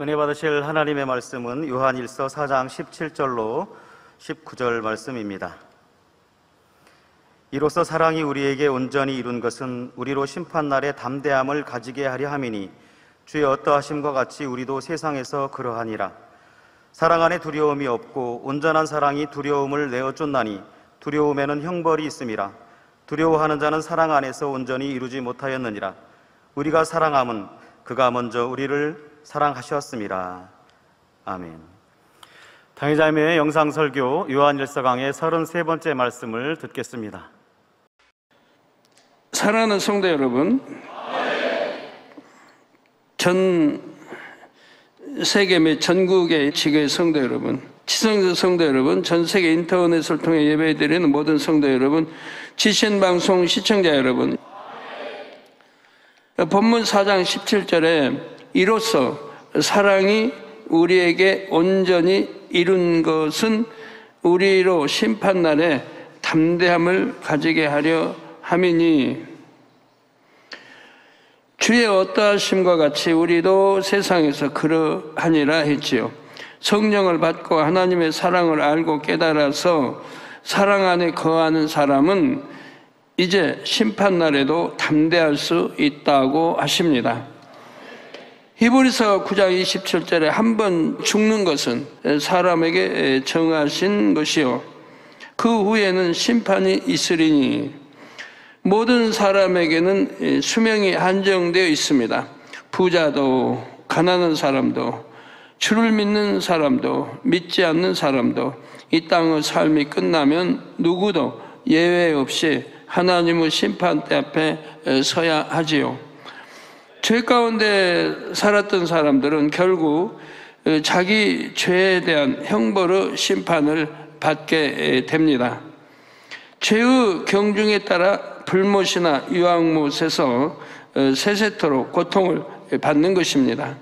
은혜 받으실 하나님의 말씀은 요한일서 4장 17절로 19절 말씀입니다. 이로써 사랑이 우리에게 온전히 이룬 것은 우리로 심판날에 담대함을 가지게 하려 함이니 주의 어떠하심과 같이 우리도 세상에서 그러하니라. 사랑 안에 두려움이 없고 온전한 사랑이 두려움을 내어 쫓나니 두려움에는 형벌이 있음이라. 두려워하는 자는 사랑 안에서 온전히 이루지 못하였느니라. 우리가 사랑함은 그가 먼저 우리를 사랑하셨음이라. 아멘. 당회자님의 영상 설교 요한일서 강의 33번째 말씀을 듣겠습니다. 사랑하는 성도 여러분, 전 세계 및 전국의 지교의 성도 여러분, 지성자 성도 여러분, 전 세계 인터넷을 통해 예배드리는 모든 성도 여러분, 지신 방송 시청자 여러분, 본문 4장 17절에 이로써 사랑이 우리에게 온전히 이룬 것은 우리로 심판날에 담대함을 가지게 하려 함이니 주의 어떠하심과 같이 우리도 세상에서 그러하니라 했지요. 성령을 받고 하나님의 사랑을 알고 깨달아서 사랑 안에 거하는 사람은 이제 심판날에도 담대할 수 있다고 하십니다. 히브리서 9장 27절에 한 번 죽는 것은 사람에게 정하신 것이요 그 후에는 심판이 있으리니 모든 사람에게는 수명이 한정되어 있습니다. 부자도 가난한 사람도 주를 믿는 사람도 믿지 않는 사람도 이 땅의 삶이 끝나면 누구도 예외 없이 하나님의 심판대 앞에 서야 하지요. 죄 가운데 살았던 사람들은 결국 자기 죄에 대한 형벌의 심판을 받게 됩니다. 죄의 경중에 따라 불못이나 유황못에서 세세토록 고통을 받는 것입니다.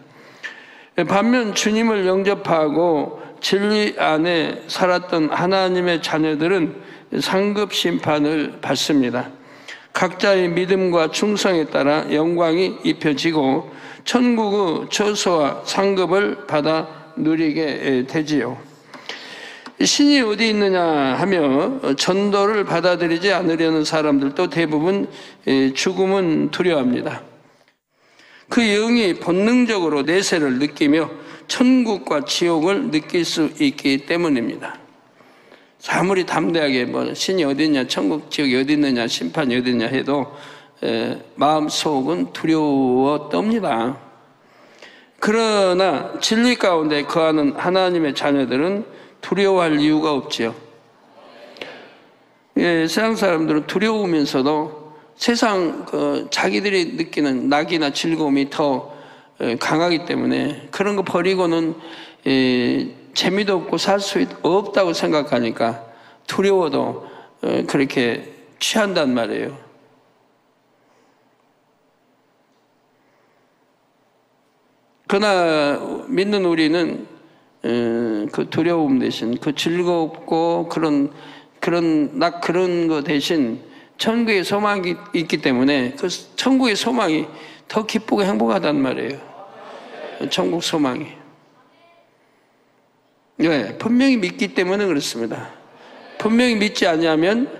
반면 주님을 영접하고 진리 안에 살았던 하나님의 자녀들은 상급 심판을 받습니다. 각자의 믿음과 충성에 따라 영광이 입혀지고 천국의 처소와 상급을 받아 누리게 되지요. 신이 어디 있느냐 하며 전도를 받아들이지 않으려는 사람들도 대부분 죽음은 두려워합니다. 그 영이 본능적으로 내세를 느끼며 천국과 지옥을 느낄 수 있기 때문입니다. 아무리 담대하게 신이 어디 있냐, 천국 지옥이 어디 있느냐, 심판이 어디 있냐 해도 마음속은 두려워 떱니다. 그러나 진리 가운데 거하는 하나님의 자녀들은 두려워할 이유가 없지요. 세상 사람들은 두려우면서도 세상 자기들이 느끼는 낙이나 즐거움이 더 강하기 때문에 그런 거 버리고는 재미도 없고 살 수 없다고 생각하니까 두려워도 그렇게 취한단 말이에요. 그러나 믿는 우리는 그 두려움 대신 그 즐겁고 그런 거 대신 천국의 소망이 있기 때문에 그 천국의 소망이 더 기쁘고 행복하단 말이에요. 천국 소망이. 네, 분명히 믿기 때문에 그렇습니다. 분명히 믿지 않으면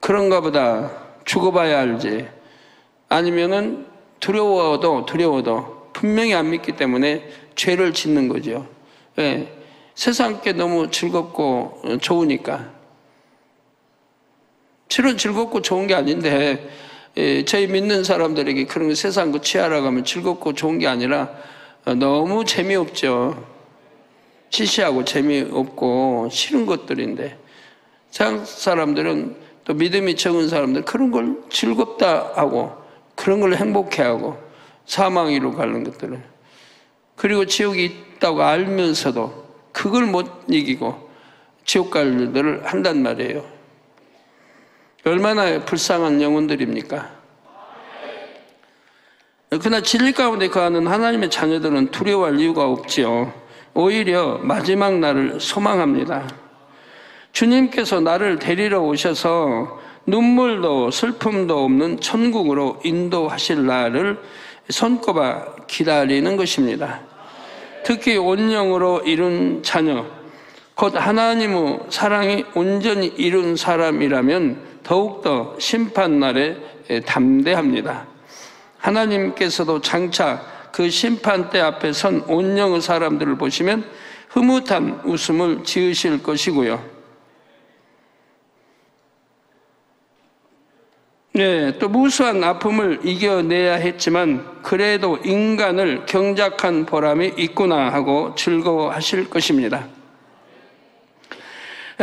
그런가 보다 죽어봐야 알지. 아니면은 두려워도 분명히 안 믿기 때문에 죄를 짓는 거죠. 네, 세상 게 너무 즐겁고 좋으니까. 실은 즐겁고 좋은 게 아닌데 저희 믿는 사람들에게 그런 세상 거 취하라고 하면 즐겁고 좋은 게 아니라 너무 재미없죠. 시시하고 재미없고 싫은 것들인데 세상 사람들은 또 믿음이 적은 사람들 그런 걸 즐겁다 하고 그런 걸 행복해하고 사망으로 가는 것들을 그리고 지옥이 있다고 알면서도 그걸 못 이기고 지옥 갈 일들을 한단 말이에요. 얼마나 불쌍한 영혼들입니까? 그러나 진리 가운데 거하는 하나님의 자녀들은 두려워할 이유가 없지요. 오히려 마지막 날을 소망합니다. 주님께서 나를 데리러 오셔서 눈물도 슬픔도 없는 천국으로 인도하실 날을 손꼽아 기다리는 것입니다. 특히 온영으로 이룬 자녀, 곧 하나님의 사랑이 온전히 이룬 사람이라면 더욱더 심판날에 담대합니다. 하나님께서도 장차 그 심판대 앞에 선 온영의 사람들을 보시면 흐뭇한 웃음을 지으실 것이고요. 또 무수한 아픔을 이겨내야 했지만 그래도 인간을 경작한 보람이 있구나 하고 즐거워하실 것입니다.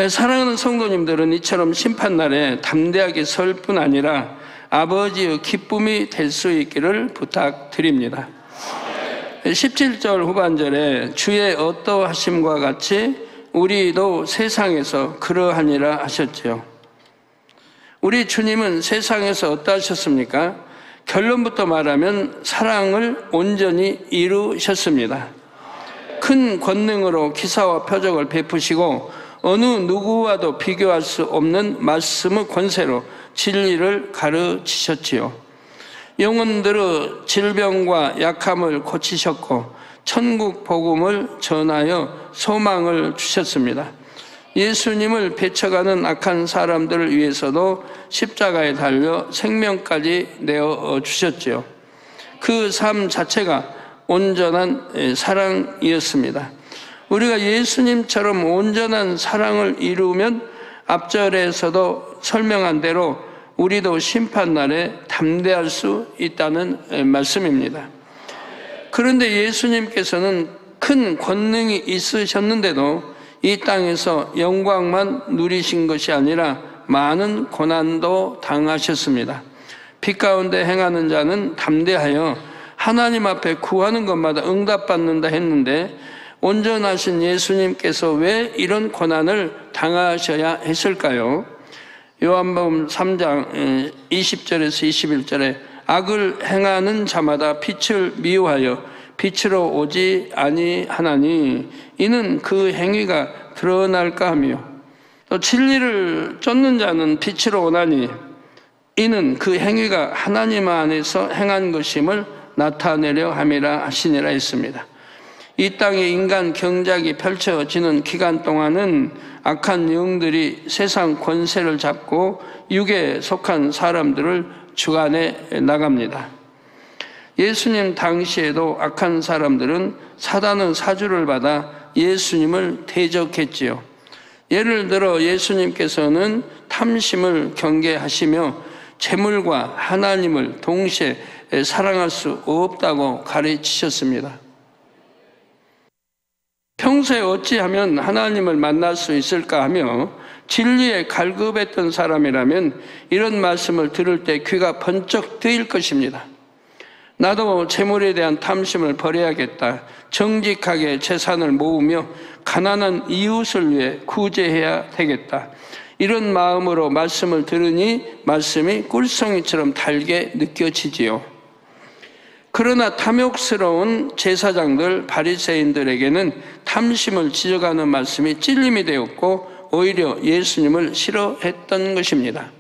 사랑하는 성도님들은 이처럼 심판날에 담대하게 설 뿐 아니라 아버지의 기쁨이 될 수 있기를 부탁드립니다. 17절 후반절에 주의 어떠하심과 같이 우리도 세상에서 그러하니라 하셨지요. 우리 주님은 세상에서 어떠하셨습니까? 결론부터 말하면 사랑을 온전히 이루셨습니다. 큰 권능으로 기사와 표적을 베푸시고 어느 누구와도 비교할 수 없는 말씀의 권세로 진리를 가르치셨지요. 영혼들의 질병과 약함을 고치셨고 천국 복음을 전하여 소망을 주셨습니다. 예수님을 배척하는 악한 사람들을 위해서도 십자가에 달려 생명까지 내어주셨지요. 그 삶 자체가 온전한 사랑이었습니다. 우리가 예수님처럼 온전한 사랑을 이루면 앞절에서도 설명한 대로 우리도 심판날에 담대할 수 있다는 말씀입니다. 그런데 예수님께서는 큰 권능이 있으셨는데도 이 땅에서 영광만 누리신 것이 아니라 많은 고난도 당하셨습니다. 빛 가운데 행하는 자는 담대하여 하나님 앞에 구하는 것마다 응답받는다 했는데 온전하신 예수님께서 왜 이런 고난을 당하셔야 했을까요? 요한복음 3장 20절에서 21절에 악을 행하는 자마다 빛을 미워하여 빛으로 오지 아니하나니 이는 그 행위가 드러날까 하며 또 진리를 쫓는 자는 빛으로 오나니 이는 그 행위가 하나님 안에서 행한 것임을 나타내려 함이라 하시니라 했습니다. 이 땅에 인간 경작이 펼쳐지는 기간 동안은 악한 영들이 세상 권세를 잡고 육에 속한 사람들을 주관해 나갑니다. 예수님 당시에도 악한 사람들은 사단의 사주를 받아 예수님을 대적했지요. 예를 들어 예수님께서는 탐심을 경계하시며 재물과 하나님을 동시에 사랑할 수 없다고 가르치셨습니다. 평소에 어찌하면 하나님을 만날 수 있을까 하며 진리에 갈급했던 사람이라면 이런 말씀을 들을 때 귀가 번쩍 트일 것입니다. 나도 재물에 대한 탐심을 버려야겠다. 정직하게 재산을 모으며 가난한 이웃을 위해 구제해야 되겠다. 이런 마음으로 말씀을 들으니 말씀이 꿀송이처럼 달게 느껴지지요. 그러나 탐욕스러운 제사장들, 바리새인들에게는 탐심을 지적하는 말씀이 찔림이 되었고 오히려 예수님을 싫어했던 것입니다.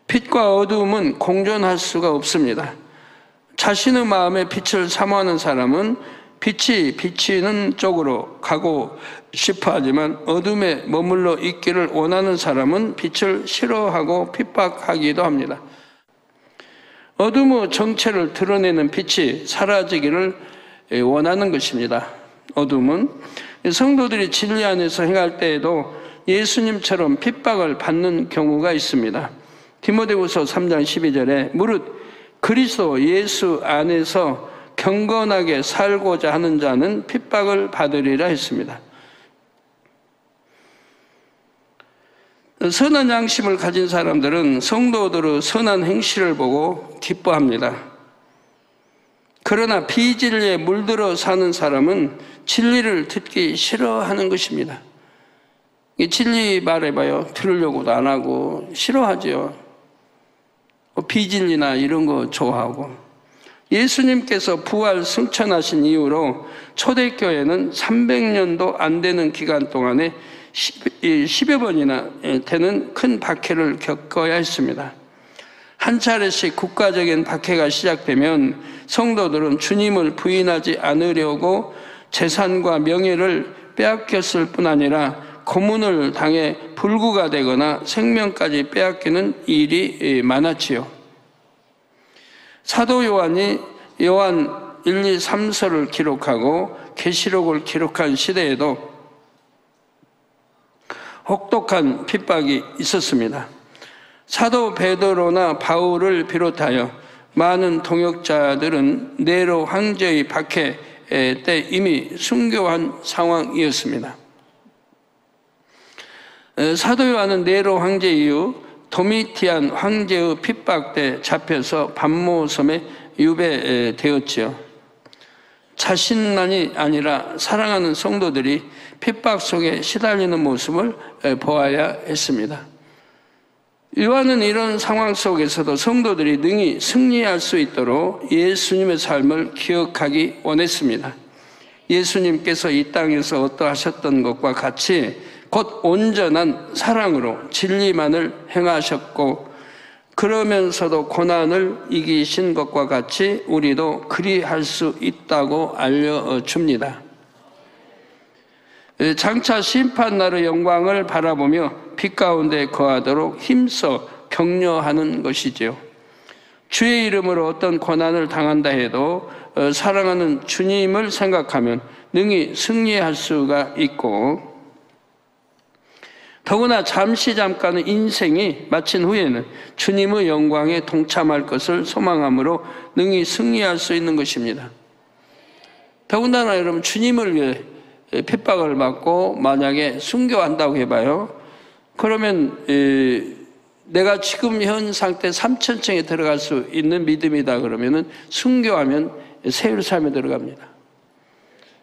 빛과 어두움은 공존할 수가 없습니다. 자신의 마음에 빛을 사모하는 사람은 빛이 비치는 쪽으로 가고 싶어 하지만 어둠에 머물러 있기를 원하는 사람은 빛을 싫어하고 핍박하기도 합니다. 어둠의 정체를 드러내는 빛이 사라지기를 원하는 것입니다. 어둠은 성도들이 진리 안에서 행할 때에도 예수님처럼 핍박을 받는 경우가 있습니다. 디모데후서 3장 12절에 무릇 그리스도 예수 안에서 경건하게 살고자 하는 자는 핍박을 받으리라 했습니다. 선한 양심을 가진 사람들은 성도들의 선한 행실을 보고 기뻐합니다. 그러나 비진리에 물들어 사는 사람은 진리를 듣기 싫어하는 것입니다. 진리 말해봐요. 들으려고도 안 하고 싫어하죠. 비진리나 이런 거 좋아하고. 예수님께서 부활 승천하신 이후로 초대교회는 300년도 안 되는 기간 동안에 10여 번이나 되는 큰 박해를 겪어야 했습니다. 한 차례씩 국가적인 박해가 시작되면 성도들은 주님을 부인하지 않으려고 재산과 명예를 빼앗겼을 뿐 아니라 고문을 당해 불구가 되거나 생명까지 빼앗기는 일이 많았지요. 사도 요한이 요한 1, 2, 3서를 기록하고 계시록을 기록한 시대에도 혹독한 핍박이 있었습니다. 사도 베드로나 바울을 비롯하여 많은 동역자들은 네로 황제의 박해 때 이미 순교한 상황이었습니다. 사도 요한은 네로 황제 이후 도미티안 황제의 핍박 때 잡혀서 반모섬에 유배되었지요. 자신만이 아니라 사랑하는 성도들이 핍박 속에 시달리는 모습을 보아야 했습니다. 요한은 이런 상황 속에서도 성도들이 능히 승리할 수 있도록 예수님의 삶을 기억하기 원했습니다. 예수님께서 이 땅에서 어떠하셨던 것과 같이 곧 온전한 사랑으로 진리만을 행하셨고 그러면서도 고난을 이기신 것과 같이 우리도 그리할 수 있다고 알려줍니다. 장차 심판날의 영광을 바라보며 빛 가운데 거하도록 힘써 격려하는 것이지요. 주의 이름으로 어떤 고난을 당한다 해도 사랑하는 주님을 생각하면 능히 승리할 수가 있고 더구나 잠깐의 인생이 마친 후에는 주님의 영광에 동참할 것을 소망함으로 능히 승리할 수 있는 것입니다. 더군다나 여러분 주님을 위해 핍박을 받고 만약에 순교한다고 해봐요. 그러면 내가 지금 현 상태 3천층에 들어갈 수 있는 믿음이다 그러면은 순교하면 새 예루살렘에 들어갑니다.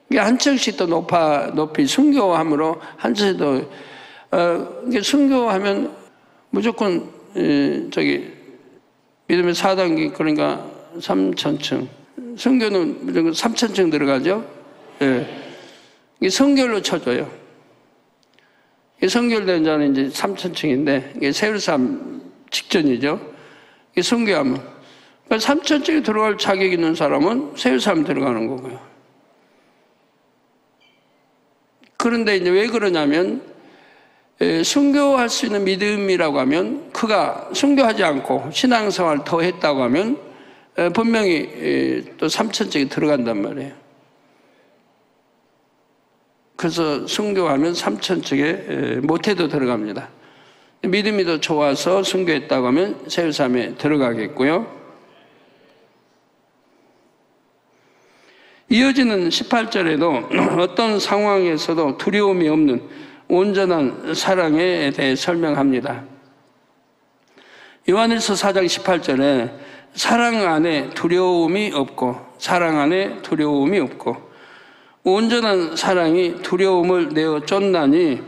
이게 한 층씩 더 높이 순교함으로 한 층씩 더 이게 순교하면 무조건 믿음의 4단계 그러니까 3천층 순교는 무조건 3천층 들어가죠. 예. 이게 성결로 쳐줘요. 이게 성결된 자는 이제 3천층인데 이게 새 예루살렘 직전이죠. 이게 순교하면 그러니까 3천층에 들어갈 자격 있는 사람은 새 예루살렘 들어가는 거고요. 그런데 이제 왜 그러냐면 순교할 수 있는 믿음이라고 하면 그가 순교하지 않고 신앙생활을 더 했다고 하면 분명히 또 3천층에 들어간단 말이에요. 그래서 순교하면 3천층에 못해도 들어갑니다. 믿음이 더 좋아서 순교했다고 하면 새 예루살렘에 들어가겠고요. 이어지는 18절에도 어떤 상황에서도 두려움이 없는 온전한 사랑에 대해 설명합니다. 요한일서 4장 18절에 사랑 안에 두려움이 없고 온전한 사랑이 두려움을 내어 쫓나니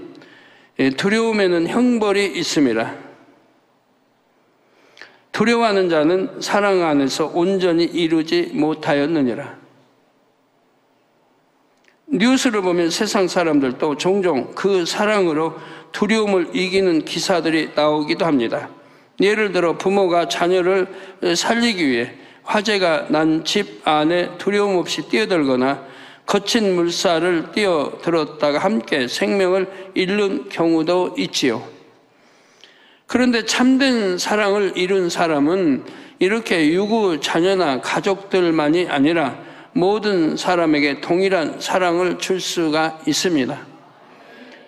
두려움에는 형벌이 있습니다. 두려워하는 자는 사랑 안에서 온전히 이루지 못하였느니라. 뉴스를 보면 세상 사람들도 종종 그 사랑으로 두려움을 이기는 기사들이 나오기도 합니다. 예를 들어 부모가 자녀를 살리기 위해 화재가 난 집 안에 두려움 없이 뛰어들거나 거친 물살을 뛰어들었다가 함께 생명을 잃는 경우도 있지요. 그런데 참된 사랑을 이룬 사람은 이렇게 유구 자녀나 가족들만이 아니라 모든 사람에게 동일한 사랑을 줄 수가 있습니다.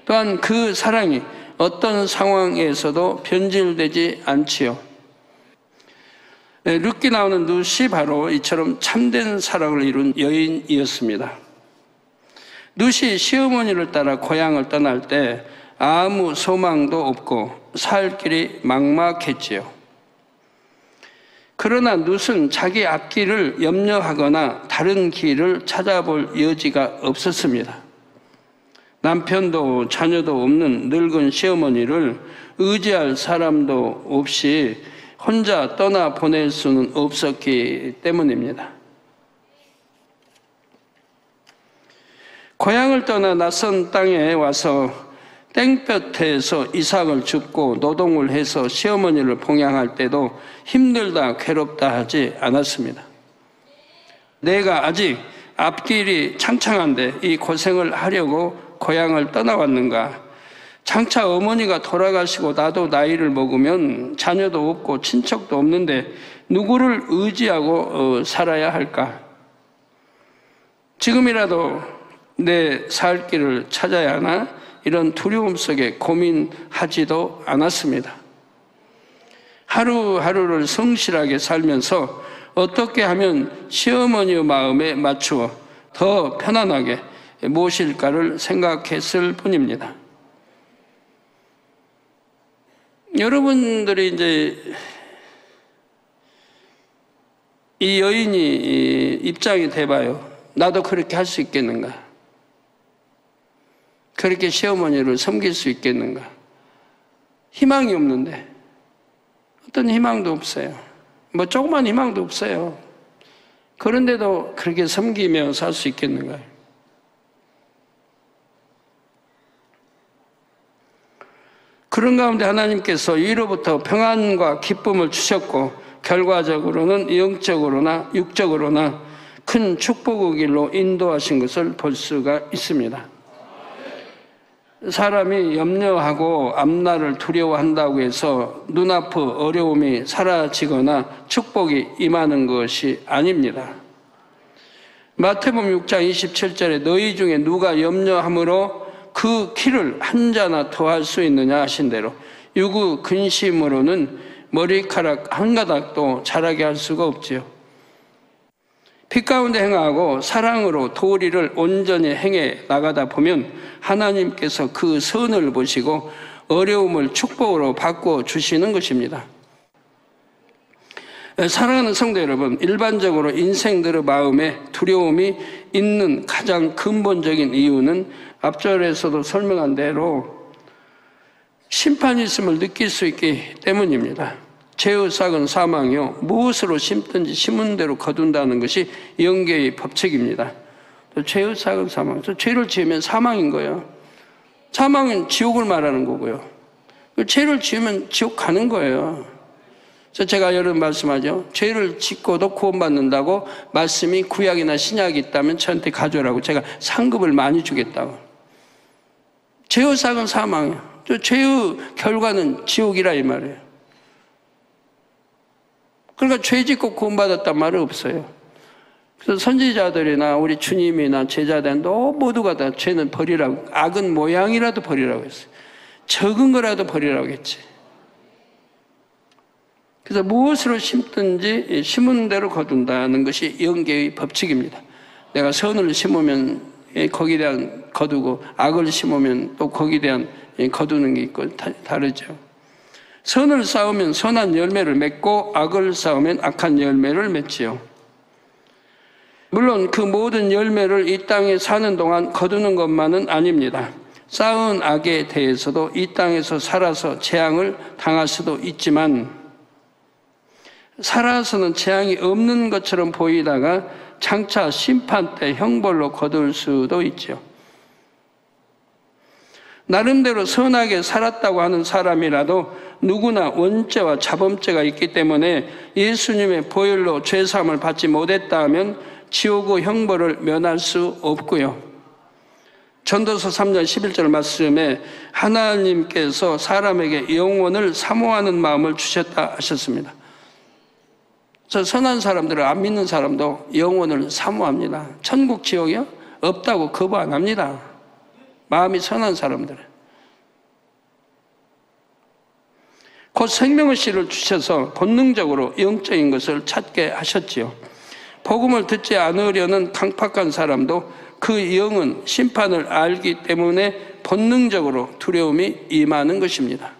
또한 그 사랑이 어떤 상황에서도 변질되지 않지요. 룻기 나오는 룻이 바로 이처럼 참된 사랑을 이룬 여인이었습니다. 룻이 시어머니를 따라 고향을 떠날 때 아무 소망도 없고 살 길이 막막했지요. 그러나 룻은 자기 앞길을 염려하거나 다른 길을 찾아볼 여지가 없었습니다. 남편도 자녀도 없는 늙은 시어머니를 의지할 사람도 없이 혼자 떠나보낼 수는 없었기 때문입니다. 고향을 떠나 낯선 땅에 와서 땡볕에서 이삭을 줍고 노동을 해서 시어머니를 봉양할 때도 힘들다 괴롭다 하지 않았습니다. 내가 아직 앞길이 창창한데 이 고생을 하려고 고향을 떠나왔는가? 장차 어머니가 돌아가시고 나도 나이를 먹으면 자녀도 없고 친척도 없는데 누구를 의지하고 살아야 할까? 지금이라도 내 살 길을 찾아야 하나? 이런 두려움 속에 고민하지도 않았습니다. 하루하루를 성실하게 살면서 어떻게 하면 시어머니의 마음에 맞추어 더 편안하게 모실까를 생각했을 뿐입니다. 여러분들이 이제 이 여인이 입장이 돼봐요. 나도 그렇게 할 수 있겠는가? 그렇게 시어머니를 섬길 수 있겠는가? 희망이 없는데, 어떤 희망도 없어요. 뭐 조그만 희망도 없어요. 그런데도 그렇게 섬기며 살 수 있겠는가? 그런 가운데 하나님께서 위로부터 평안과 기쁨을 주셨고 결과적으로는 영적으로나 육적으로나 큰 축복의 길로 인도하신 것을 볼 수가 있습니다. 사람이 염려하고 앞날을 두려워한다고 해서 눈앞의 어려움이 사라지거나 축복이 임하는 것이 아닙니다. 마태복음 6장 27절에 너희 중에 누가 염려함으로 그 키를 한 자나 더할 수 있느냐 하신 대로 유구 근심으로는 머리카락 한 가닥도 자라게 할 수가 없지요. 빛 가운데 행하고 사랑으로 도리를 온전히 행해 나가다 보면 하나님께서 그 선을 보시고 어려움을 축복으로 바꿔 주시는 것입니다. 사랑하는 성도 여러분, 일반적으로 인생들의 마음에 두려움이 있는 가장 근본적인 이유는 앞절에서도 설명한 대로 심판이 있음을 느낄 수 있기 때문입니다. 죄의 싹은 사망이요 무엇으로 심든지 심은 대로 거둔다는 것이 영계의 법칙입니다. 죄의 싹은 사망. 죄를 지으면 사망인 거예요. 사망은 지옥을 말하는 거고요. 죄를 지으면 지옥 가는 거예요. 그래서 제가 여러 번 말씀하죠. 죄를 짓고도 구원받는다고 말씀이 구약이나 신약이 있다면 저한테 가져오라고 제가 상급을 많이 주겠다고. 죄의 싹은 사망이에요. 죄의 결과는 지옥이라 이 말이에요. 그러니까 죄 짓고 구원받았단 말은 없어요. 그래서 선지자들이나 우리 주님이나 제자들도 모두가 다 죄는 버리라고, 악은 모양이라도 버리라고 했어요. 적은 거라도 버리라고 했지. 그래서 무엇으로 심든지 심은 대로 거둔다는 것이 영계의 법칙입니다. 내가 선을 심으면 거기에 대한 거두고 악을 심으면 또 거기에 대한 거두는 게 있고 다르죠. 선을 쌓으면 선한 열매를 맺고 악을 쌓으면 악한 열매를 맺지요. 물론 그 모든 열매를 이 땅에 사는 동안 거두는 것만은 아닙니다. 쌓은 악에 대해서도 이 땅에서 살아서 재앙을 당할 수도 있지만 살아서는 재앙이 없는 것처럼 보이다가 장차 심판 때 형벌로 거둘 수도 있죠. 나름대로 선하게 살았다고 하는 사람이라도 누구나 원죄와 자범죄가 있기 때문에 예수님의 보혈로 죄사함을 받지 못했다 하면 지옥의 형벌을 면할 수 없고요. 전도서 3장 11절 말씀에 하나님께서 사람에게 영원을 사모하는 마음을 주셨다 하셨습니다. 저 선한 사람들을 안 믿는 사람도 영원을 사모합니다. 천국 지옥이요? 없다고 거부 안 합니다. 마음이 선한 사람들은. 곧 생명의 씨를 주셔서 본능적으로 영적인 것을 찾게 하셨지요. 복음을 듣지 않으려는 강팍한 사람도 그 영은 심판을 알기 때문에 본능적으로 두려움이 임하는 것입니다.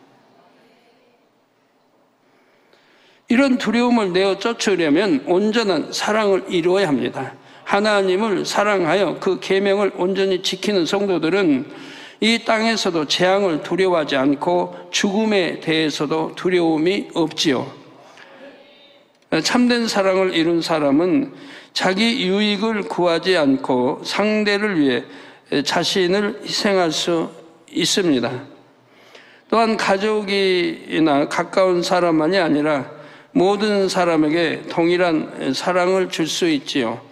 이런 두려움을 내어 쫓으려면 온전한 사랑을 이루어야 합니다. 하나님을 사랑하여 그 계명을 온전히 지키는 성도들은 이 땅에서도 재앙을 두려워하지 않고 죽음에 대해서도 두려움이 없지요. 참된 사랑을 이룬 사람은 자기 유익을 구하지 않고 상대를 위해 자신을 희생할 수 있습니다. 또한 가족이나 가까운 사람만이 아니라 모든 사람에게 동일한 사랑을 줄 수 있지요.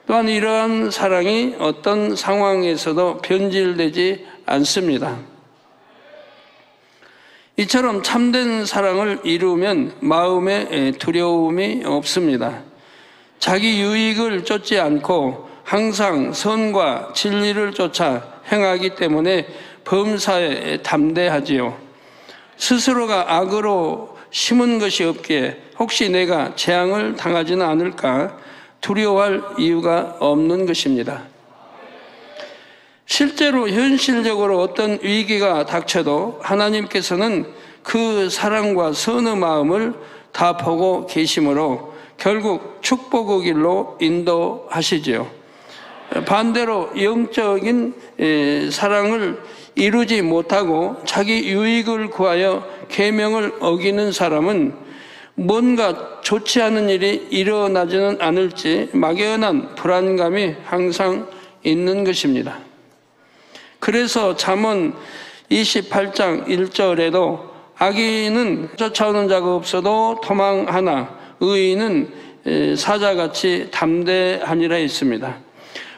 또한 이러한 사랑이 어떤 상황에서도 변질되지 않습니다. 이처럼 참된 사랑을 이루면 마음에 두려움이 없습니다. 자기 유익을 쫓지 않고 항상 선과 진리를 쫓아 행하기 때문에 범사에 담대하지요. 스스로가 악으로 심은 것이 없기에 혹시 내가 재앙을 당하지는 않을까 두려워할 이유가 없는 것입니다. 실제로 현실적으로 어떤 위기가 닥쳐도 하나님께서는 그 사랑과 선의 마음을 다 보고 계시므로 결국 축복의 길로 인도하시지요. 반대로 영적인 사랑을 이루지 못하고 자기 유익을 구하여 계명을 어기는 사람은 뭔가 좋지 않은 일이 일어나지는 않을지 막연한 불안감이 항상 있는 것입니다. 그래서 잠언 28장 1절에도 악인은 쫓아오는 자가 없어도 도망하나 의인은 사자같이 담대하니라 했습니다.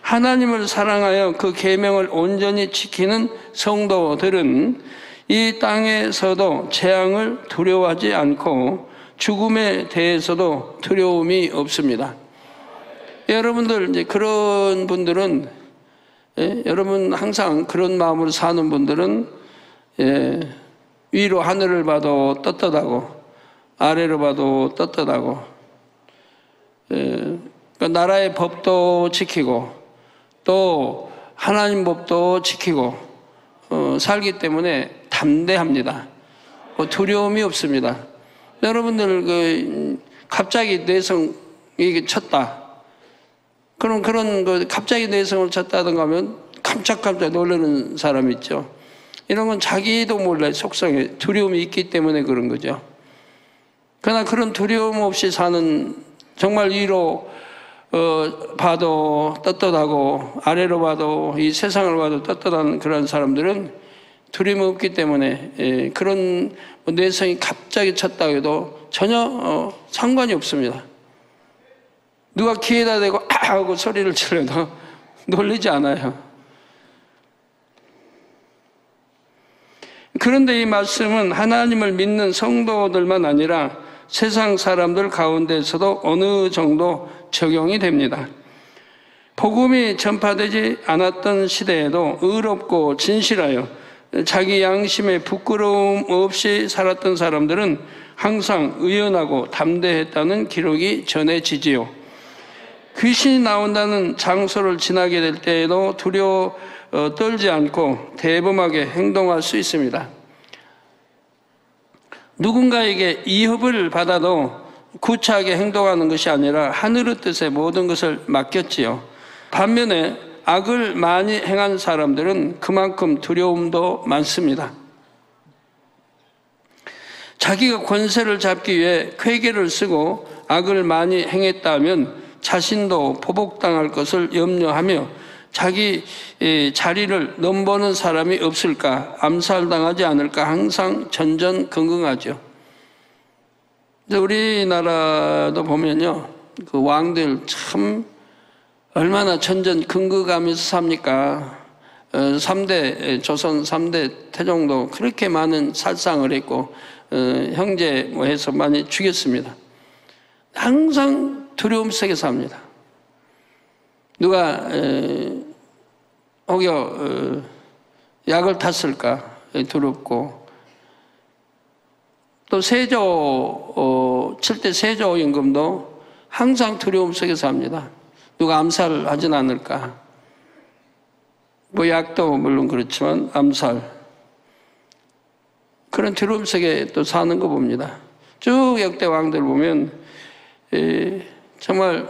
하나님을 사랑하여 그 계명을 온전히 지키는 성도들은 이 땅에서도 재앙을 두려워하지 않고 죽음에 대해서도 두려움이 없습니다. 여러분들 이제 그런 분들은 여러분 항상 그런 마음으로 사는 분들은 위로 하늘을 봐도 떳떳하고 아래로 봐도 떳떳하고 그러니까 나라의 법도 지키고 또 하나님 법도 지키고 살기 때문에 담대합니다. 두려움이 없습니다. 여러분들 갑자기 내성이 쳤다. 그럼 그런 갑자기 내성을 쳤다든가 하면 깜짝깜짝 놀라는 사람 있죠. 이런 건 자기도 몰라요. 속성에 두려움이 있기 때문에 그런 거죠. 그러나 그런 두려움 없이 사는 정말 위로 봐도 떳떳하고 아래로 봐도 이 세상을 봐도 떳떳한 그런 사람들은 두려움이 없기 때문에 그런 내성이 갑자기 쳤다고 해도 전혀 상관이 없습니다. 누가 귀에다 대고 아 하고 소리를 치려도 놀리지 않아요. 그런데 이 말씀은 하나님을 믿는 성도들만 아니라 세상 사람들 가운데서도 어느 정도 적용이 됩니다. 복음이 전파되지 않았던 시대에도 의롭고 진실하여 자기 양심에 부끄러움 없이 살았던 사람들은 항상 의연하고 담대했다는 기록이 전해지지요. 귀신이 나온다는 장소를 지나게 될 때에도 두려워 떨지 않고 대범하게 행동할 수 있습니다. 누군가에게 이협을 받아도 구차하게 행동하는 것이 아니라 하늘의 뜻에 모든 것을 맡겼지요. 반면에 악을 많이 행한 사람들은 그만큼 두려움도 많습니다. 자기가 권세를 잡기 위해 쾌계를 쓰고 악을 많이 행했다면 자신도 보복당할 것을 염려하며 자기 자리를 넘보는 사람이 없을까, 암살당하지 않을까 항상 전전긍긍하죠. 우리나라도 보면요, 그 왕들 참 얼마나 전전긍긍하면서 삽니까? 3대 조선 3대 태종도 그렇게 많은 살상을 했고 형제 해서 많이 죽였습니다. 항상 두려움 속에 삽니다. 누가 혹여 약을 탔을까 두렵고, 또 세조 7대 세조 임금도 항상 두려움 속에 삽니다. 누가 암살을 하진 않을까. 뭐 약도 물론 그렇지만 암살, 그런 두려움 속에 또 사는 거 봅니다. 쭉 역대 왕들 보면 정말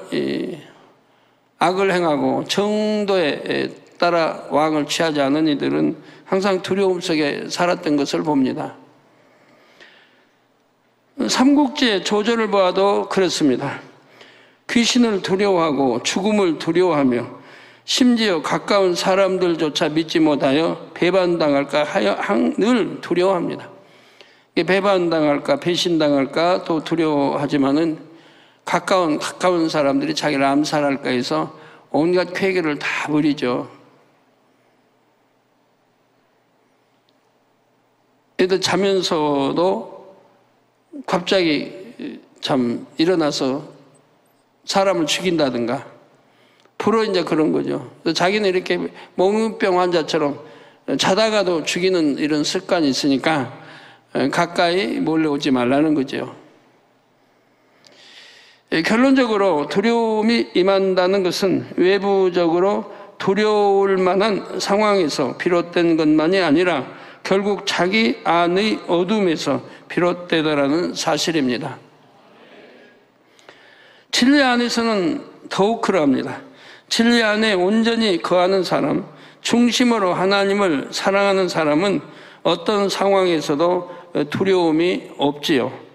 악을 행하고 정도에 따라 왕을 취하지 않은 이들은 항상 두려움 속에 살았던 것을 봅니다. 삼국지의 조조를 보아도 그렇습니다. 귀신을 두려워하고 죽음을 두려워하며 심지어 가까운 사람들조차 믿지 못하여 배반당할까 하여 늘 두려워합니다. 배반당할까 배신당할까 또 두려워하지만은 가까운 사람들이 자기를 암살할까 해서 온갖 쾌계를 다 부리죠. 애들 자면서도 갑자기 참 일어나서 사람을 죽인다든가 프로 이제 그런 거죠. 자기는 이렇게 몽유병 환자처럼 자다가도 죽이는 이런 습관이 있으니까 가까이 몰래 오지 말라는 거죠. 결론적으로 두려움이 임한다는 것은 외부적으로 두려울 만한 상황에서 비롯된 것만이 아니라 결국 자기 안의 어둠에서 비롯되더라는 사실입니다. 진리 안에서는 더욱 그러합니다. 진리 안에 온전히 거하는 사람, 중심으로 하나님을 사랑하는 사람은 어떤 상황에서도 두려움이 없지요.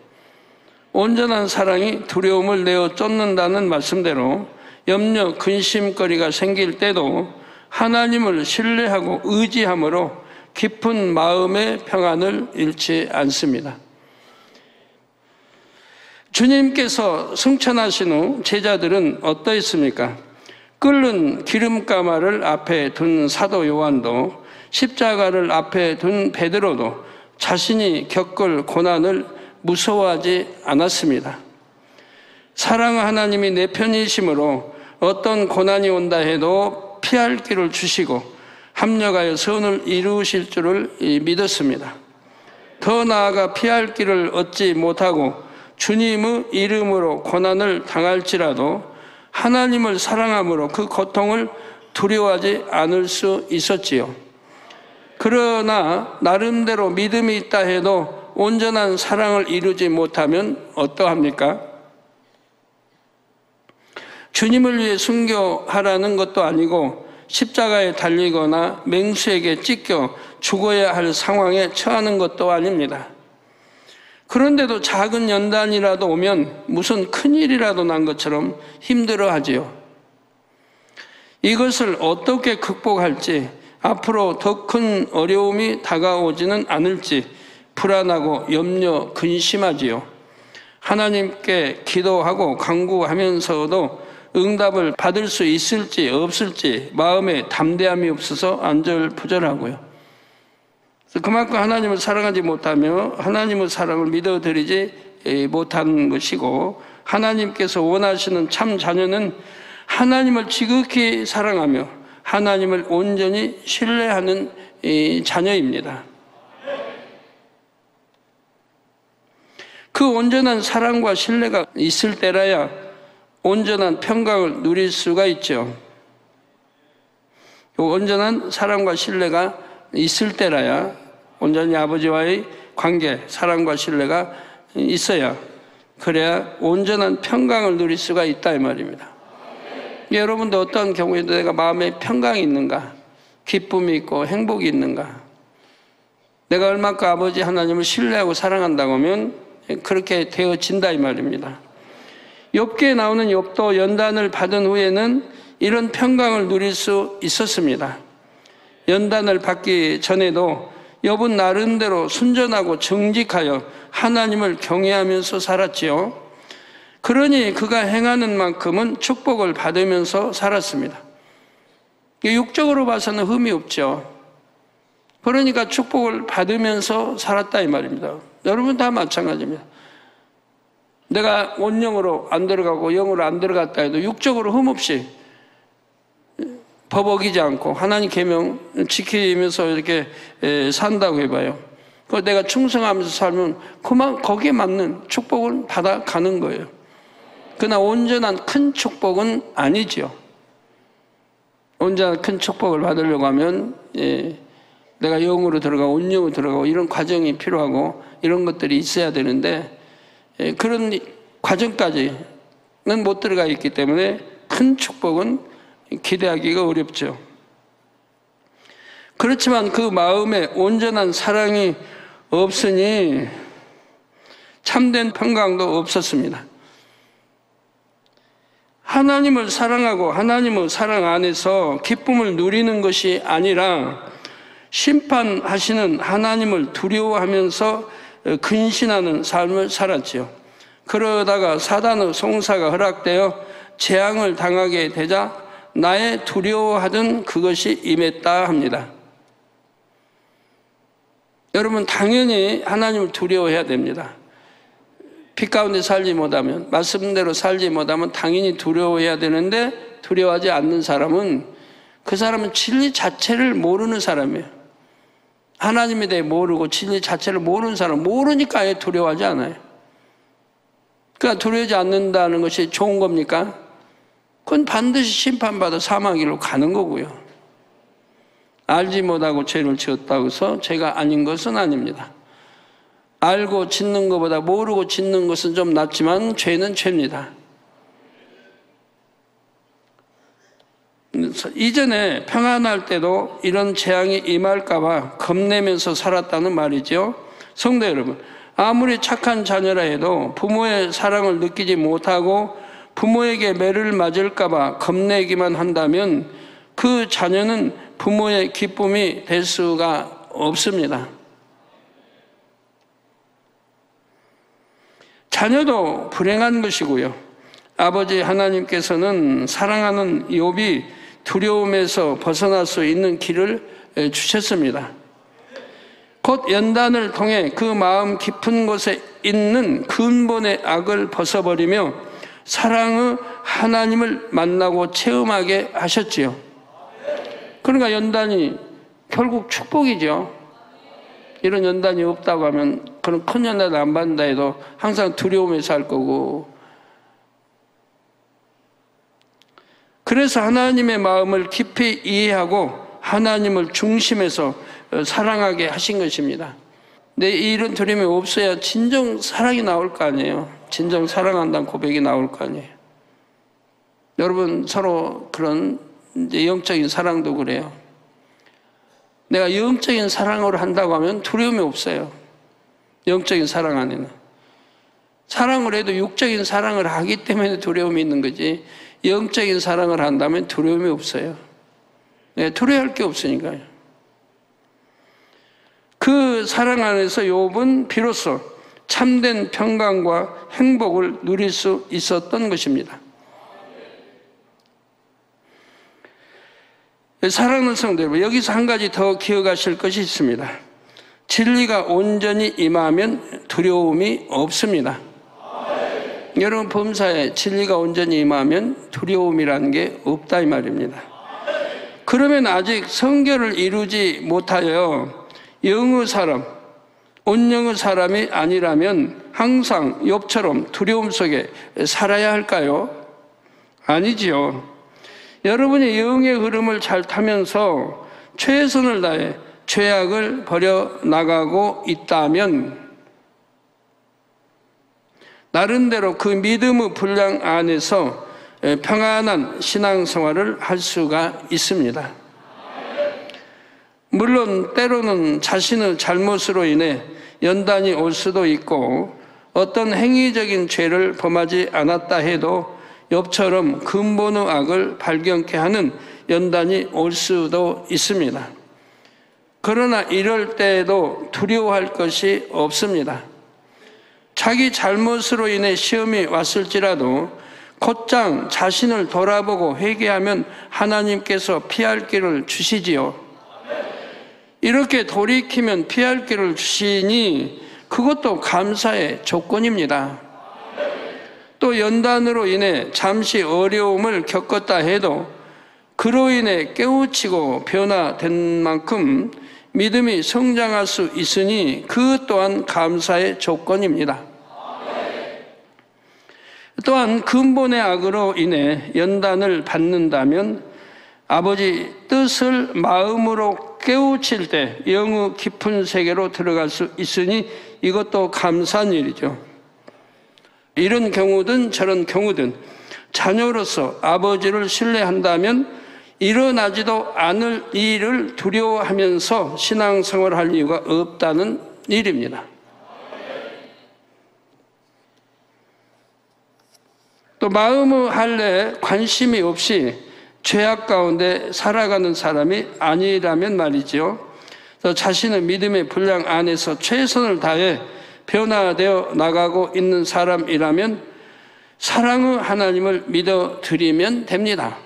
온전한 사랑이 두려움을 내어 쫓는다는 말씀대로 염려, 근심거리가 생길 때도 하나님을 신뢰하고 의지함으로 깊은 마음의 평안을 잃지 않습니다. 주님께서 승천하신 후 제자들은 어떠했습니까? 끓는 기름가마를 앞에 둔 사도 요한도 십자가를 앞에 둔 베드로도 자신이 겪을 고난을 무서워하지 않았습니다. 사랑하는 하나님이 내 편이심으로 어떤 고난이 온다 해도 피할 길을 주시고 합력하여 선을 이루실 줄을 믿었습니다. 더 나아가 피할 길을 얻지 못하고 주님의 이름으로 고난을 당할지라도 하나님을 사랑함으로 그 고통을 두려워하지 않을 수 있었지요. 그러나 나름대로 믿음이 있다 해도 온전한 사랑을 이루지 못하면 어떠합니까? 주님을 위해 순교하라는 것도 아니고 십자가에 달리거나 맹수에게 찢겨 죽어야 할 상황에 처하는 것도 아닙니다. 그런데도 작은 연단이라도 오면 무슨 큰일이라도 난 것처럼 힘들어하지요. 이것을 어떻게 극복할지, 앞으로 더 큰 어려움이 다가오지는 않을지 불안하고 염려, 근심하지요. 하나님께 기도하고 간구하면서도 응답을 받을 수 있을지 없을지 마음에 담대함이 없어서 안절부절하고요. 그만큼 하나님을 사랑하지 못하며 하나님의 사랑을 믿어드리지 못한 것이고, 하나님께서 원하시는 참 자녀는 하나님을 지극히 사랑하며 하나님을 온전히 신뢰하는 자녀입니다. 그 온전한 사랑과 신뢰가 있을 때라야 온전한 평강을 누릴 수가 있죠. 온전한 사랑과 신뢰가 있을 때라야 온전히 아버지와의 관계, 사랑과 신뢰가 있어야, 그래야 온전한 평강을 누릴 수가 있다 이 말입니다. 여러분도 어떤 경우에도 내가 마음에 평강이 있는가, 기쁨이 있고 행복이 있는가, 내가 얼마큼 아버지 하나님을 신뢰하고 사랑한다고 하면 그렇게 되어진다 이 말입니다. 욥기에 나오는 욥도 연단을 받은 후에는 이런 평강을 누릴 수 있었습니다. 연단을 받기 전에도 욥은 나름대로 순전하고 정직하여 하나님을 경외하면서 살았지요. 그러니 그가 행하는 만큼은 축복을 받으면서 살았습니다. 육적으로 봐서는 흠이 없죠. 그러니까 축복을 받으면서 살았다 이 말입니다. 여러분 다 마찬가지입니다. 내가 온영으로 안 들어가고 영으로 안 들어갔다 해도 육적으로 흠없이 버벅이지 않고 하나님 계명 지키면서 이렇게 산다고 해봐요. 그걸 내가 충성하면서 살면 그만 거기에 맞는 축복은 받아가는 거예요. 그러나 온전한 큰 축복은 아니죠. 온전한 큰 축복을 받으려고 하면 내가 영으로 들어가고 온영으로 들어가고 이런 과정이 필요하고 이런 것들이 있어야 되는데 그런 과정까지는 못 들어가 있기 때문에 큰 축복은 기대하기가 어렵죠. 그렇지만 그 마음에 온전한 사랑이 없으니 참된 평강도 없었습니다. 하나님을 사랑하고 하나님의 사랑 안에서 기쁨을 누리는 것이 아니라 심판하시는 하나님을 두려워하면서 근신하는 삶을 살았지요. 그러다가 사단의 송사가 허락되어 재앙을 당하게 되자 나의 두려워하던 그것이 임했다 합니다. 여러분, 당연히 하나님을 두려워해야 됩니다. 빛 가운데 살지 못하면, 말씀대로 살지 못하면 당연히 두려워해야 되는데, 두려워하지 않는 사람은 그 사람은 진리 자체를 모르는 사람이에요. 하나님에 대해 모르고 진리 자체를 모르는 사람, 모르니까 아예 두려워하지 않아요. 그러니까 두려워하지 않는다는 것이 좋은 겁니까? 그건 반드시 심판받아 사망길로 가는 거고요. 알지 못하고 죄를 지었다고 해서 죄가 아닌 것은 아닙니다. 알고 짓는 것보다 모르고 짓는 것은 좀 낫지만 죄는 죄입니다. 이전에 평안할 때도 이런 재앙이 임할까 봐 겁내면서 살았다는 말이죠. 성도 여러분, 아무리 착한 자녀라 해도 부모의 사랑을 느끼지 못하고 부모에게 매를 맞을까 봐 겁내기만 한다면 그 자녀는 부모의 기쁨이 될 수가 없습니다. 자녀도 불행한 것이고요. 아버지 하나님께서는 사랑하는 욥이 두려움에서 벗어날 수 있는 길을 주셨습니다. 곧 연단을 통해 그 마음 깊은 곳에 있는 근본의 악을 벗어버리며 사랑의 하나님을 만나고 체험하게 하셨지요. 그러니까 연단이 결국 축복이죠. 이런 연단이 없다고 하면 그런 큰 연단을 안 받는다 해도 항상 두려움에 살 거고, 그래서 하나님의 마음을 깊이 이해하고 하나님을 중심에서 사랑하게 하신 것입니다. 근데 이런 두려움이 없어야 진정 사랑이 나올 거 아니에요. 진정 사랑한다는 고백이 나올 거 아니에요. 여러분, 서로 그런 이제 영적인 사랑도 그래요. 내가 영적인 사랑으로 한다고 하면 두려움이 없어요. 영적인 사랑 안에는. 사랑을 해도 육적인 사랑을 하기 때문에 두려움이 있는 거지, 영적인 사랑을 한다면 두려움이 없어요. 네, 두려워할 게 없으니까요. 그 사랑 안에서 욥은 비로소 참된 평강과 행복을 누릴 수 있었던 것입니다. 사랑하는 성도 여러분, 여기서 한 가지 더 기억하실 것이 있습니다. 진리가 온전히 임하면 두려움이 없습니다. 여러분, 범사에 진리가 온전히 임하면 두려움이라는 게 없다 이 말입니다. 그러면 아직 성결을 이루지 못하여 영의 사람, 온영의 사람이 아니라면 항상 욥처럼 두려움 속에 살아야 할까요? 아니지요. 여러분이 영의 흐름을 잘 타면서 최선을 다해 죄악을 버려나가고 있다면 나름대로 그 믿음의 분량 안에서 평안한 신앙생활을 할 수가 있습니다. 물론 때로는 자신의 잘못으로 인해 연단이 올 수도 있고 어떤 행위적인 죄를 범하지 않았다 해도 욥처럼 근본의 악을 발견케 하는 연단이 올 수도 있습니다. 그러나 이럴 때에도 두려워할 것이 없습니다. 자기 잘못으로 인해 시험이 왔을지라도 곧장 자신을 돌아보고 회개하면 하나님께서 피할 길을 주시지요. 이렇게 돌이키면 피할 길을 주시니 그것도 감사의 조건입니다. 또 연단으로 인해 잠시 어려움을 겪었다 해도 그로 인해 깨우치고 변화된 만큼 믿음이 성장할 수 있으니 그 또한 감사의 조건입니다. 또한 근본의 악으로 인해 연단을 받는다면 아버지 뜻을 마음으로 깨우칠 때 영의 깊은 세계로 들어갈 수 있으니 이것도 감사한 일이죠. 이런 경우든 저런 경우든 자녀로서 아버지를 신뢰한다면 일어나지도 않을 일을 두려워하면서 신앙생활을 할 이유가 없다는 일입니다. 또 마음의 할례에 관심이 없이 죄악 가운데 살아가는 사람이 아니라면 말이죠. 자신의 믿음의 분량 안에서 최선을 다해 변화되어 나가고 있는 사람이라면 사랑의 하나님을 믿어드리면 됩니다.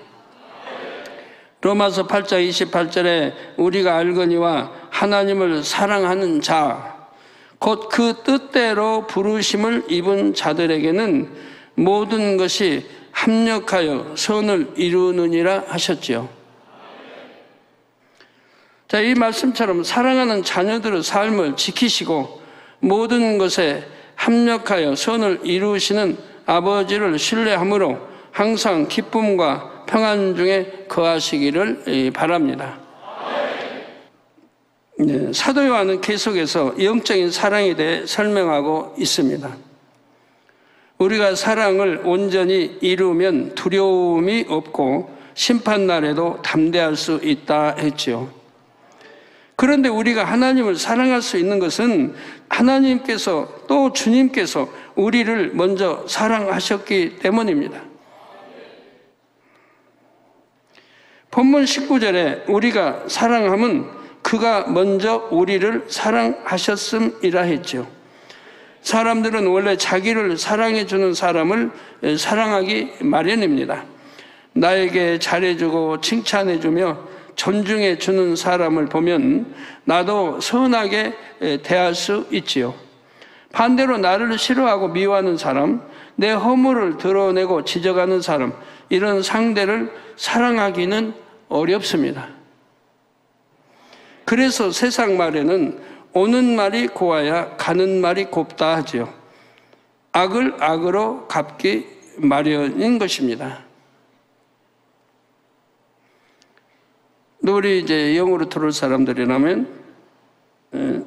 로마서 8장 28절에 우리가 알거니와 하나님을 사랑하는 자, 곧 그 뜻대로 부르심을 입은 자들에게는 모든 것이 합력하여 선을 이루느니라 하셨지요. 자, 이 말씀처럼 사랑하는 자녀들의 삶을 지키시고 모든 것에 합력하여 선을 이루시는 아버지를 신뢰함으로 항상 기쁨과 평안 중에 거하시기를 바랍니다. 사도 요한은 계속해서 영적인 사랑에 대해 설명하고 있습니다. 우리가 사랑을 온전히 이루면 두려움이 없고 심판날에도 담대할 수 있다 했지요. 그런데 우리가 하나님을 사랑할 수 있는 것은 하나님께서 또 주님께서 우리를 먼저 사랑하셨기 때문입니다. 본문 19절에 우리가 사랑함은 그가 먼저 우리를 사랑하셨음이라 했죠. 사람들은 원래 자기를 사랑해 주는 사람을 사랑하기 마련입니다. 나에게 잘해주고 칭찬해 주며 존중해 주는 사람을 보면 나도 선하게 대할 수 있지요. 반대로 나를 싫어하고 미워하는 사람, 내 허물을 드러내고 지적하는 사람, 이런 상대를 사랑하기는 어렵습니다. 그래서 세상 말에는 오는 말이 고와야 가는 말이 곱다 하지요. 악을 악으로 갚기 마련인 것입니다. 우리 이제 영으로 들어올 사람들이라면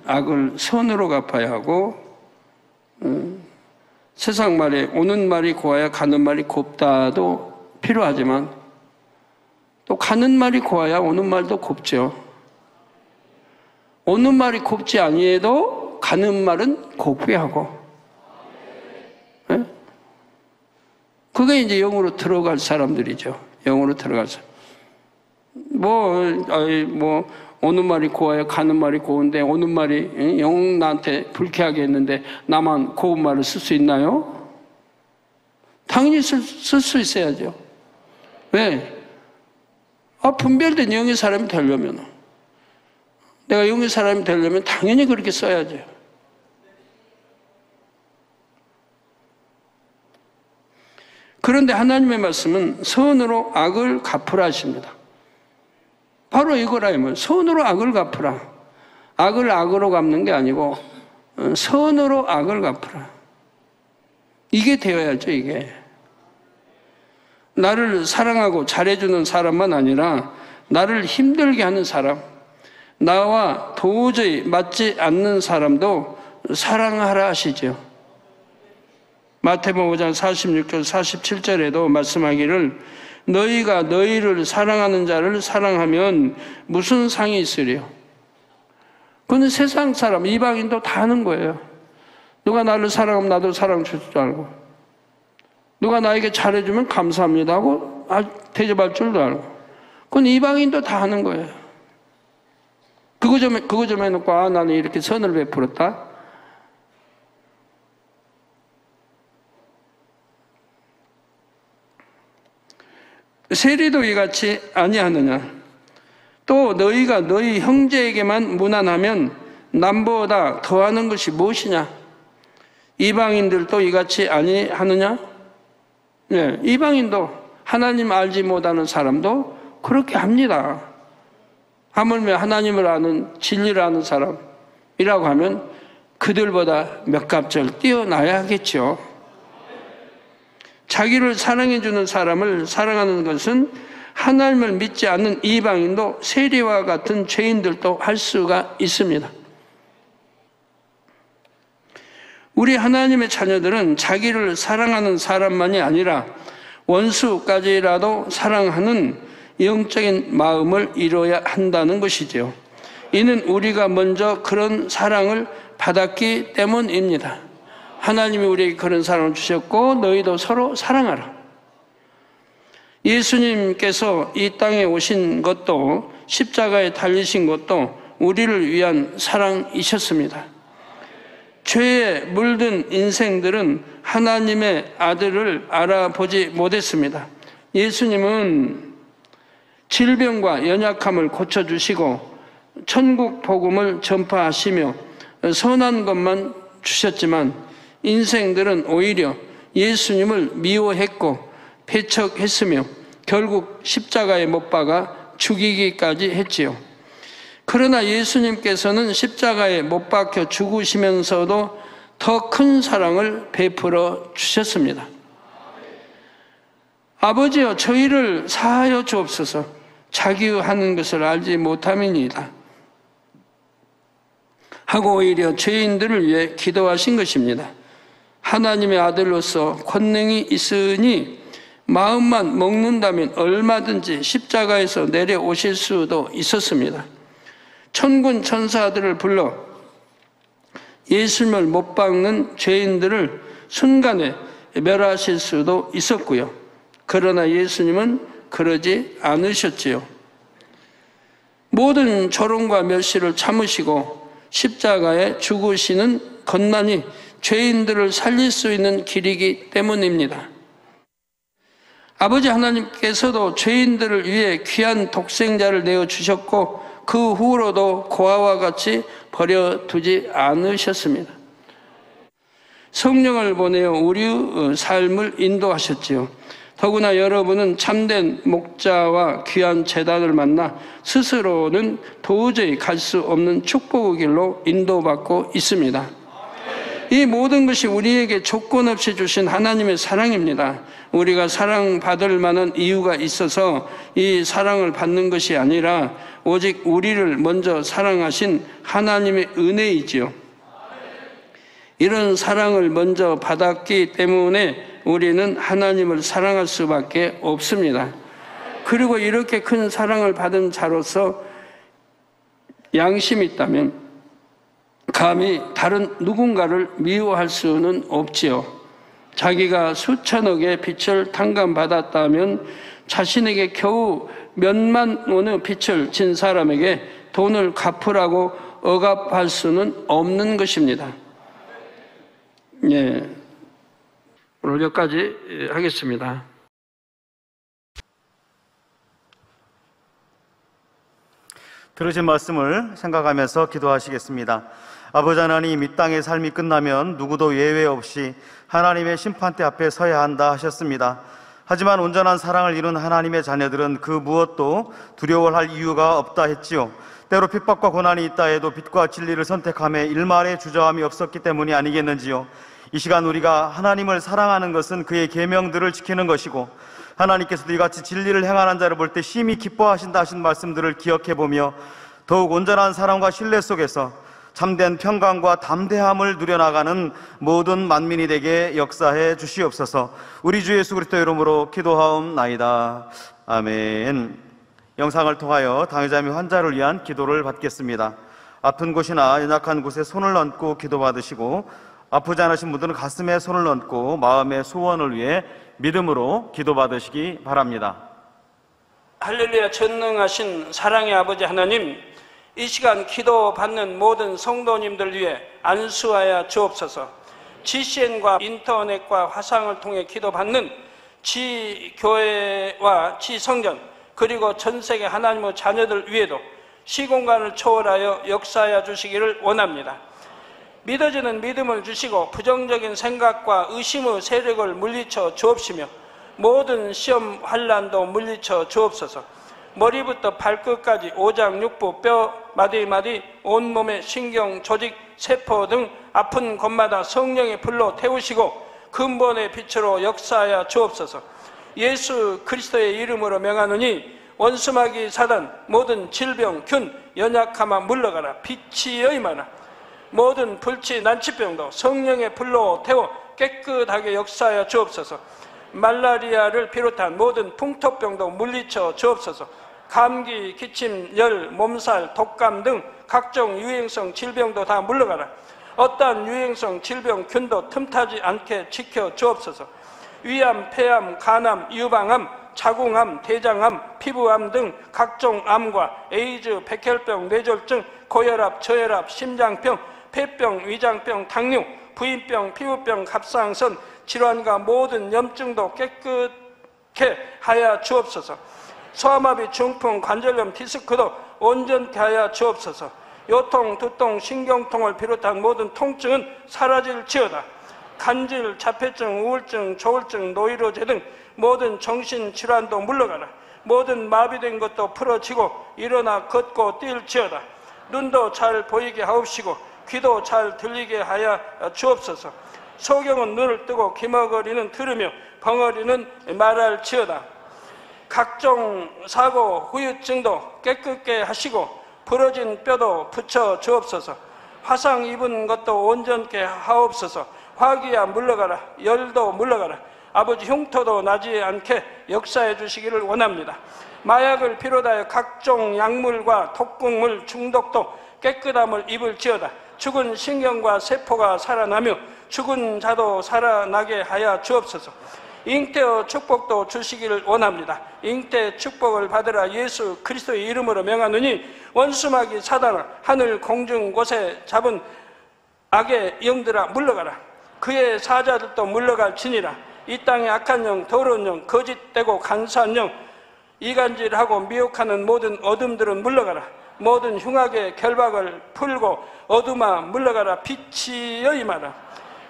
악을 선으로 갚아야 하고, 세상 말에 오는 말이 고와야 가는 말이 곱다도 필요하지만 또 가는 말이 고와야 오는 말도 곱죠. 오는 말이 곱지 아니해도 가는 말은 곱게 하고, 네? 그게 이제 영으로 들어갈 사람들이죠. 영으로 들어갈 사람. 오는 말이 고와야 가는 말이 고운데, 오는 말이 영 나한테 불쾌하게 했는데 나만 고운 말을 쓸 수 있나요? 당연히 쓸 수 있어야죠. 왜? 분별된 영의 사람이 되려면, 내가 영의 사람이 되려면 당연히 그렇게 써야죠. 그런데 하나님의 말씀은 선으로 악을 갚으라 하십니다. 바로 이거라 하면 선으로 악을 갚으라. 악을 악으로 갚는 게 아니고 선으로 악을 갚으라. 이게 되어야죠, 이게. 나를 사랑하고 잘해주는 사람만 아니라 나를 힘들게 하는 사람, 나와 도저히 맞지 않는 사람도 사랑하라 하시죠. 마태복음 5장 46절 47절에도 말씀하기를 너희가 너희를 사랑하는 자를 사랑하면 무슨 상이 있으리요? 그건 세상 사람, 이방인도 다 하는 거예요. 누가 나를 사랑하면 나도 사랑 줄 줄 알고, 누가 나에게 잘해주면 감사합니다 하고 대접할 줄도 알고, 그건 이방인도 다 하는 거예요. 그거 좀 해놓고 나는 이렇게 선을 베풀었다. 세리도 이같이 아니하느냐? 또 너희가 너희 형제에게만 무난하면 남보다 더하는 것이 무엇이냐? 이방인들도 이같이 아니하느냐? 네, 이방인도 하나님 알지 못하는 사람도 그렇게 합니다. 하물며 하나님을 아는 진리를 아는 사람이라고 하면 그들보다 몇 갑절 뛰어나야 하겠죠. 자기를 사랑해주는 사람을 사랑하는 것은 하나님을 믿지 않는 이방인도 세리와 같은 죄인들도 할 수가 있습니다. 우리 하나님의 자녀들은 자기를 사랑하는 사람만이 아니라 원수까지라도 사랑하는 영적인 마음을 이뤄야 한다는 것이죠. 이는 우리가 먼저 그런 사랑을 받았기 때문입니다. 하나님이 우리에게 그런 사랑을 주셨고 너희도 서로 사랑하라. 예수님께서 이 땅에 오신 것도 십자가에 달리신 것도 우리를 위한 사랑이셨습니다. 죄에 물든 인생들은 하나님의 아들을 알아보지 못했습니다. 예수님은 질병과 연약함을 고쳐주시고 천국 복음을 전파하시며 선한 것만 주셨지만 인생들은 오히려 예수님을 미워했고 배척했으며 결국 십자가에 못 박아 죽이기까지 했지요. 그러나 예수님께서는 십자가에 못 박혀 죽으시면서도 더 큰 사랑을 베풀어 주셨습니다. 아버지여, 저희를 사하여 주옵소서. 자기의 하는 것을 알지 못함이니이다 하고 오히려 죄인들을 위해 기도하신 것입니다. 하나님의 아들로서 권능이 있으니 마음만 먹는다면 얼마든지 십자가에서 내려오실 수도 있었습니다. 천군 천사들을 불러 예수님을 못 박는 죄인들을 순간에 멸하실 수도 있었고요. 그러나 예수님은 그러지 않으셨지요. 모든 조롱과 멸시를 참으시고 십자가에 죽으시는 것만이 죄인들을 살릴 수 있는 길이기 때문입니다. 아버지 하나님께서도 죄인들을 위해 귀한 독생자를 내어주셨고 그 후로도 고아와 같이 버려두지 않으셨습니다. 성령을 보내어 우리의 삶을 인도하셨지요. 더구나 여러분은 참된 목자와 귀한 제단을 만나 스스로는 도저히 갈 수 없는 축복의 길로 인도받고 있습니다. 이 모든 것이 우리에게 조건 없이 주신 하나님의 사랑입니다. 우리가 사랑받을 만한 이유가 있어서 이 사랑을 받는 것이 아니라 오직 우리를 먼저 사랑하신 하나님의 은혜이지요. 이런 사랑을 먼저 받았기 때문에 우리는 하나님을 사랑할 수밖에 없습니다. 그리고 이렇게 큰 사랑을 받은 자로서 양심이 있다면 감히 다른 누군가를 미워할 수는 없지요. 자기가 수천억의 빚을 탕감받았다면 자신에게 겨우 몇만 원의 빚을 진 사람에게 돈을 갚으라고 억압할 수는 없는 것입니다. 예, 오늘 여기까지 하겠습니다. 들으신 말씀을 생각하면서 기도하시겠습니다. 아버지 하나님, 이 땅의 삶이 끝나면 누구도 예외 없이 하나님의 심판대 앞에 서야 한다 하셨습니다. 하지만 온전한 사랑을 이룬 하나님의 자녀들은 그 무엇도 두려워할 이유가 없다 했지요. 때로 핍박과 고난이 있다 해도 빛과 진리를 선택함에 일말의 주저함이 없었기 때문이 아니겠는지요. 이 시간 우리가 하나님을 사랑하는 것은 그의 계명들을 지키는 것이고 하나님께서도 이같이 진리를 행하는 자를 볼 때 심히 기뻐하신다 하신 말씀들을 기억해보며 더욱 온전한 사랑과 신뢰 속에서 참된 평강과 담대함을 누려나가는 모든 만민이 되게 역사해 주시옵소서. 우리 주 예수 그리스도 이름으로 기도하옵나이다. 아멘. 영상을 통하여 당회자 및 환자를 위한 기도를 받겠습니다. 아픈 곳이나 연약한 곳에 손을 얹고 기도받으시고 아프지 않으신 분들은 가슴에 손을 얹고 마음의 소원을 위해 믿음으로 기도받으시기 바랍니다. 할렐루야. 전능하신 사랑의 아버지 하나님, 이 시간 기도받는 모든 성도님들 위해 안수하여 주옵소서. GCN과 인터넷과 화상을 통해 기도받는 지교회와 지성전 그리고 전세계 하나님의 자녀들 위에도 시공간을 초월하여 역사하여 주시기를 원합니다. 믿어지는 믿음을 주시고 부정적인 생각과 의심의 세력을 물리쳐 주옵시며 모든 시험 환난도 물리쳐 주옵소서. 머리부터 발끝까지 오장육부 뼈 마디마디 온몸의 신경 조직 세포 등 아픈 곳마다 성령의 불로 태우시고 근본의 빛으로 역사하여 주옵소서. 예수 그리스도의 이름으로 명하노니 원수마귀 사단 모든 질병 균 연약함아 물러가라. 빛이 여임하라. 모든 불치 난치병도 성령의 불로 태워 깨끗하게 역사하여 주옵소서. 말라리아를 비롯한 모든 풍토병도 물리쳐 주옵소서. 감기, 기침, 열, 몸살, 독감 등 각종 유행성 질병도 다 물러가라. 어떠한 유행성 질병 균도 틈타지 않게 지켜 주옵소서. 위암, 폐암, 간암, 유방암, 자궁암, 대장암, 피부암 등 각종 암과 에이즈, 백혈병, 뇌졸중, 고혈압, 저혈압, 심장병, 폐병, 위장병, 당뇨, 부인병, 피부병, 갑상선 질환과 모든 염증도 깨끗게 하여 주옵소서. 소아마비, 중풍, 관절염, 디스크도 온전케 하여 주옵소서. 요통, 두통, 신경통을 비롯한 모든 통증은 사라질지어다. 간질, 자폐증, 우울증, 조울증, 노이로제 등 모든 정신질환도 물러가라. 모든 마비된 것도 풀어지고 일어나 걷고 뛸지어다. 눈도 잘 보이게 하옵시고 귀도 잘 들리게 하여 주옵소서. 소경은 눈을 뜨고 기머거리는 들으며 벙어리는 말할지어다. 각종 사고, 후유증도 깨끗게 하시고 부러진 뼈도 붙여 주옵소서. 화상 입은 것도 온전케 하옵소서. 화기야 물러가라. 열도 물러가라. 아버지 흉터도 나지 않게 역사해 주시기를 원합니다. 마약을 비롯하여 각종 약물과 독극물 중독도 깨끗함을 입을지어다. 죽은 신경과 세포가 살아나며 죽은 자도 살아나게 하여 주옵소서. 잉태의 축복도 주시기를 원합니다. 잉태 축복을 받으라. 예수 그리스도의 이름으로 명하느니 원수마귀 사단아, 하늘 공중 곳에 잡은 악의 영들아 물러가라. 그의 사자들도 물러갈지니라. 이 땅의 악한 영, 더러운 영, 거짓되고 간사한 영, 이간질하고 미혹하는 모든 어둠들은 물러가라. 모든 흉악의 결박을 풀고 어둠아 물러가라. 빛이여 임하라.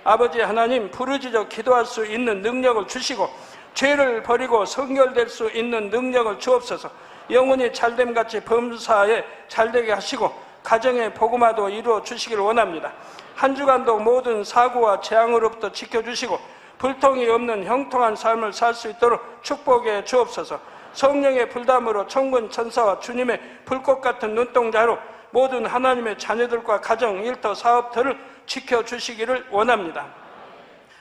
아버지 하나님, 부르짖어 기도할 수 있는 능력을 주시고 죄를 버리고 성결될 수 있는 능력을 주옵소서. 영혼이 잘됨같이 범사에 잘되게 하시고 가정의 복음화도 이루어 주시기를 원합니다. 한 주간도 모든 사고와 재앙으로부터 지켜주시고 불통이 없는 형통한 삶을 살 수 있도록 축복해 주옵소서. 성령의 불담으로 천군 천사와 주님의 불꽃 같은 눈동자로 모든 하나님의 자녀들과 가정, 일터, 사업터를 지켜주시기를 원합니다.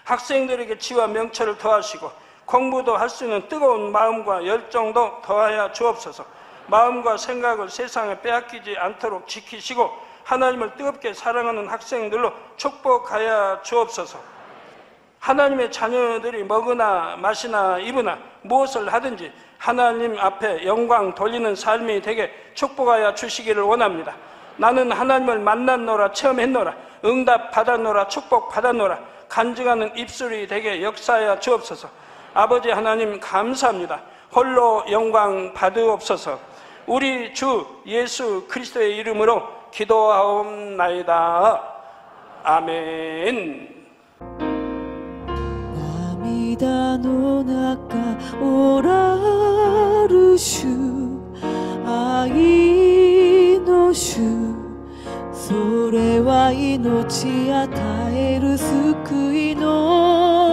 학생들에게 지와 명철을 더하시고 공부도 할 수 있는 뜨거운 마음과 열정도 더하여 주옵소서. 마음과 생각을 세상에 빼앗기지 않도록 지키시고 하나님을 뜨겁게 사랑하는 학생들로 축복하여 주옵소서. 하나님의 자녀들이 먹으나 마시나 입으나 무엇을 하든지 하나님 앞에 영광 돌리는 삶이 되게 축복하여 주시기를 원합니다. 나는 하나님을 만났노라, 체험했노라, 응답 받았노라, 축복 받았노라, 간증하는 입술이 되게 역사하여 주옵소서. 아버지 하나님 감사합니다. 홀로 영광 받으옵소서. 우리 주 예수 그리스도의 이름으로 기도하옵나이다. 아멘. 涙の中おらる主、愛の主、それは命与える救いの